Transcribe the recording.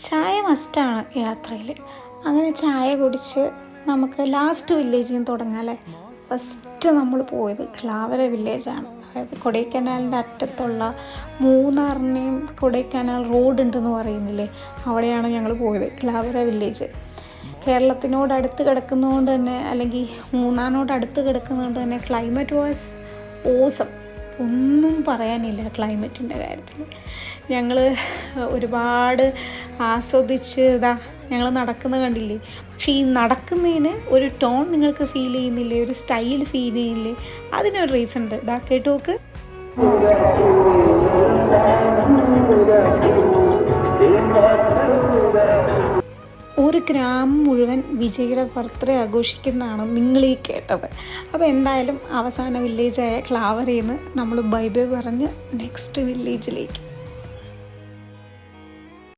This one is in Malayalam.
ചായ മസ്റ്റാണ് യാത്രയിൽ. അങ്ങനെ ചായ കുടിച്ച് നമുക്ക് ലാസ്റ്റ് വില്ലേജിൽ നിന്ന് തുടങ്ങാം അല്ലേ. ഫസ്റ്റ് നമ്മൾ പോയത് ക്ലാവര വില്ലേജാണ്. അതായത് കൊടൈക്കനാലിൻ്റെ അറ്റത്തുള്ള മൂന്നാറിനെയും കൊടൈക്കനാൽ റോഡ് ഉണ്ടെന്ന് പറയുന്നില്ലേ, അവിടെയാണ് ഞങ്ങൾ പോയത്. ക്ലാവര വില്ലേജ് കേരളത്തിനോട് അടുത്ത് കിടക്കുന്നതുകൊണ്ട് തന്നെ, അല്ലെങ്കിൽ മൂന്നാറിനോട് അടുത്ത് കിടക്കുന്നതുകൊണ്ട് തന്നെ ക്ലൈമറ്റ് വാസ് ഓസം. ഒന്നും പറയാനില്ല ക്ലൈമറ്റിൻ്റെ കാര്യത്തിൽ. ഞങ്ങൾ ഒരുപാട് ആസ്വദിച്ച് ഞങ്ങൾ നടക്കുന്നത് കണ്ടില്ലേ. പക്ഷേ ഈ നടക്കുന്നതിന് ഒരു ടോൺ നിങ്ങൾക്ക് ഫീൽ ചെയ്യുന്നില്ലേ, ഒരു സ്റ്റൈൽ ഫീൽ ചെയ്യുന്നില്ലേ? അതിനൊരു റീസൺ ഉണ്ട്. കേട്ട് നോക്ക്. ഒരു ഗ്രാമം മുഴുവൻ വിജയുടെ ബർത്ത്ഡേ ആഘോഷിക്കുന്നതാണ് നിങ്ങൾ ഈ കേട്ടത്. അപ്പോൾ എന്തായാലും അവസാന വില്ലേജായ ക്ലാവരയിൽ നിന്ന് നമ്മൾ ബൈ ബൈ പറഞ്ഞ് നെക്സ്റ്റ് വില്ലേജിലേക്ക്